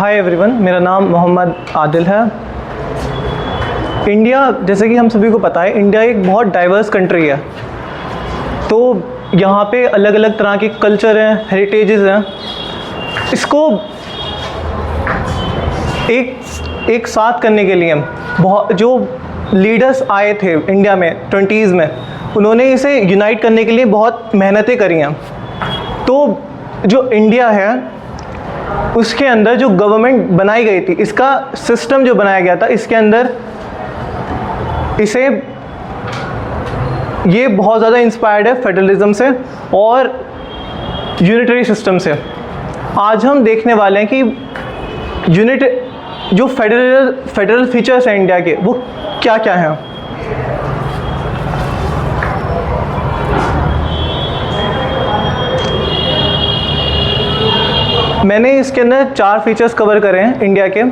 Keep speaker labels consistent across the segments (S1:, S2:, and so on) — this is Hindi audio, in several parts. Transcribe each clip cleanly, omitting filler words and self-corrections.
S1: हाय एवरीवन, मेरा नाम मोहम्मद आदिल है। इंडिया, जैसे कि हम सभी को पता है, इंडिया एक बहुत डाइवर्स कंट्री है। तो यहाँ पे अलग अलग तरह के कल्चर हैं, हेरिटेजेस हैं। इसको एक साथ करने के लिए बहुत जो लीडर्स आए थे इंडिया में 20s में, उन्होंने इसे यूनाइट करने के लिए बहुत मेहनतें करी हैं। तो जो इंडिया है उसके अंदर जो गवर्नमेंट बनाई गई थी, इसका सिस्टम जो बनाया गया था, इसके अंदर ये बहुत ज़्यादा इंस्पायर्ड है फेडरलिज्म से और यूनिटरी सिस्टम से। आज हम देखने वाले हैं कि जो फेडरल फीचर्स हैं इंडिया के, वो क्या क्या हैं। मैंने इसके अंदर 4 फीचर्स कवर करे हैं इंडिया के।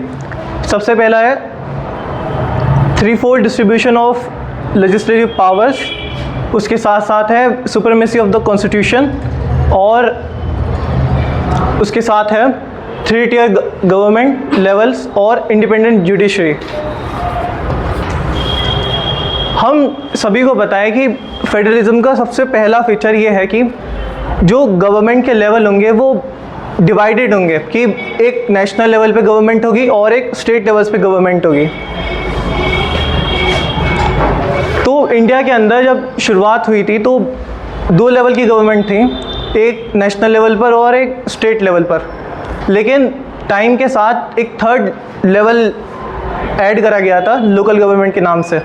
S1: सबसे पहला है 3/4 डिस्ट्रीब्यूशन ऑफ लेजिस्लेटिव पावर्स, उसके साथ साथ है सुप्रीमेसी ऑफ द कॉन्स्टिट्यूशन, और उसके साथ है 3 टियर गवर्नमेंट लेवल्स और इंडिपेंडेंट जुडिशरी। हम सभी को पता है कि फेडरलिज्म का सबसे पहला फीचर ये है कि जो गवर्नमेंट के लेवल होंगे वो डिवाइडेड होंगे, कि एक नेशनल लेवल पे गवर्नमेंट होगी और एक स्टेट लेवल्स पे गवर्नमेंट होगी। तो इंडिया के अंदर जब शुरुआत हुई थी तो 2 लेवल की गवर्नमेंट थी, एक नेशनल लेवल पर और एक स्टेट लेवल पर। लेकिन टाइम के साथ एक 3rd लेवल ऐड करा गया था लोकल गवर्नमेंट के नाम से।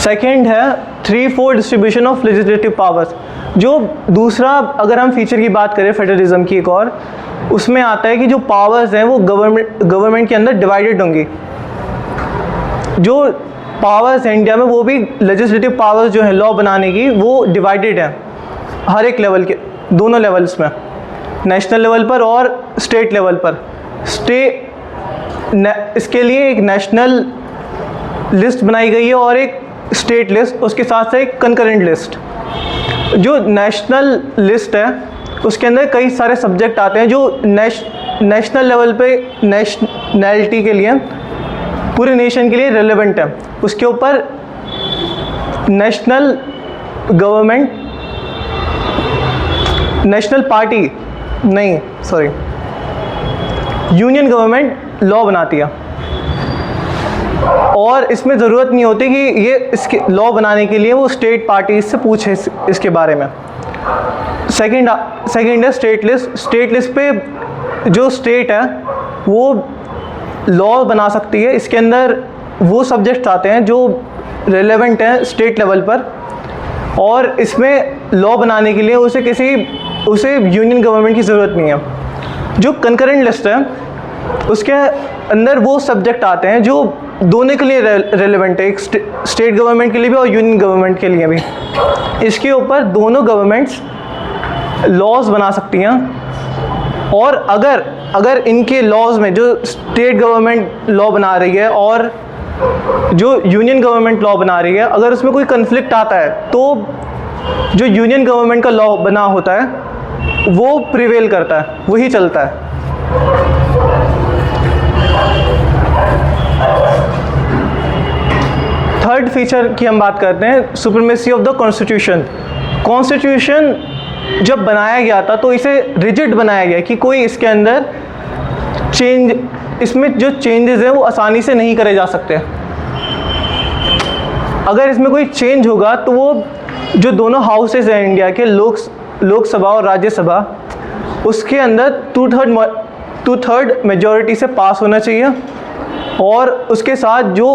S1: सेकेंड है 3/4 डिस्ट्रीब्यूशन ऑफ लेजिस्लेटिव पावर्स। जो दूसरा, अगर हम फीचर की बात करें फेडरलिज्म की एक और, उसमें आता है कि जो पावर्स हैं वो गवर्नमेंट के अंदर डिवाइडेड होंगी। जो पावर्स हैं इंडिया में, वो भी लेजिस्लेटिव पावर्स जो है लॉ बनाने की, वो डिवाइडेड है हर एक लेवल के, दोनों लेवल्स में, नेशनल लेवल पर और स्टेट लेवल पर। इसके लिए एक नेशनल लिस्ट बनाई गई है और एक स्टेट लिस्ट, उसके साथ से एक कंकरेंट लिस्ट। जो नेशनल लिस्ट है उसके अंदर कई सारे सब्जेक्ट आते हैं जो नेशनल लेवल पे नेशनैलिटी के लिए, पूरे नेशन के लिए रेलेवेंट है। उसके ऊपर national government, union government law बनाती है, और इसमें ज़रूरत नहीं होती कि ये इसके लॉ बनाने के लिए वो स्टेट पार्टी से पूछे इसके बारे में। सेकंड है स्टेट लिस्ट। स्टेट लिस्ट पे जो स्टेट है वो लॉ बना सकती है। इसके अंदर वो सब्जेक्ट्स आते हैं जो रेलेवेंट हैं स्टेट लेवल पर, और इसमें लॉ बनाने के लिए उसे यूनियन गवर्नमेंट की ज़रूरत नहीं है। जो कंकरेंट लिस्ट है उसके अंदर वो सब्जेक्ट आते हैं जो दोनों के लिए रेलेवेंट है, एक स्टेट गवर्नमेंट के लिए भी और यूनियन गवर्नमेंट के लिए भी। इसके ऊपर दोनों गवर्नमेंट्स लॉज बना सकती हैं, और अगर इनके लॉज में जो स्टेट गवर्नमेंट लॉ बना रही है और जो यूनियन गवर्नमेंट लॉ बना रही है, अगर उसमें कोई कन्फ्लिक्ट आता है तो जो यूनियन गवर्नमेंट का लॉ बना होता है वो प्रिवेल करता है, वही चलता है। थर्ड फीचर की हम बात करते हैं, supremacy of the constitution. Constitution जब बनाया गया था तो इसे रिजिड बनाया गया कि कोई इसके अंदर इसमें जो चेंजेस हैं वो आसानी से नहीं करे जा सकते। अगर इसमें कोई चेंज होगा तो वो जो दोनों हाउसेस हैं इंडिया के, लोकसभा और राज्यसभा, उसके अंदर 2/3 मेजॉरिटी से पास होना चाहिए, और उसके साथ जो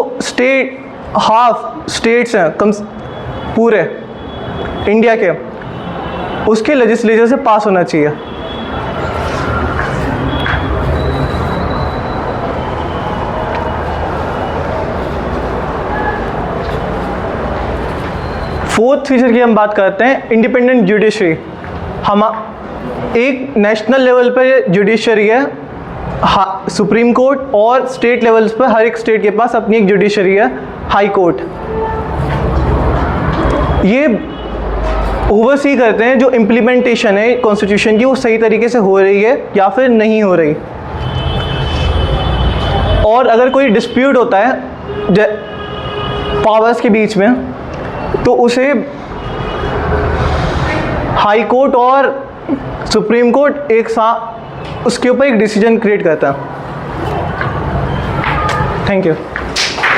S1: हाफ स्टेट्स हैं पूरे इंडिया के, उसके लेजिस्लेचर से पास होना चाहिए। फोर्थ फीचर की हम बात करते हैं, इंडिपेंडेंट जुडिशरी। एक नेशनल लेवल पर जुडिशरी है, सुप्रीम कोर्ट, और स्टेट लेवल्स पर हर एक स्टेट के पास अपनी एक जुडिशरी है, हाई कोर्ट। ये ओवरसी करते हैं जो इम्प्लीमेंटेशन है कॉन्स्टिट्यूशन की वो सही तरीके से हो रही है या फिर नहीं हो रही। और अगर कोई डिस्प्यूट होता है पावर्स के बीच में तो उसे हाई कोर्ट और सुप्रीम कोर्ट एक साथ उसके ऊपर एक डिसीजन क्रिएट करता है। Thank you.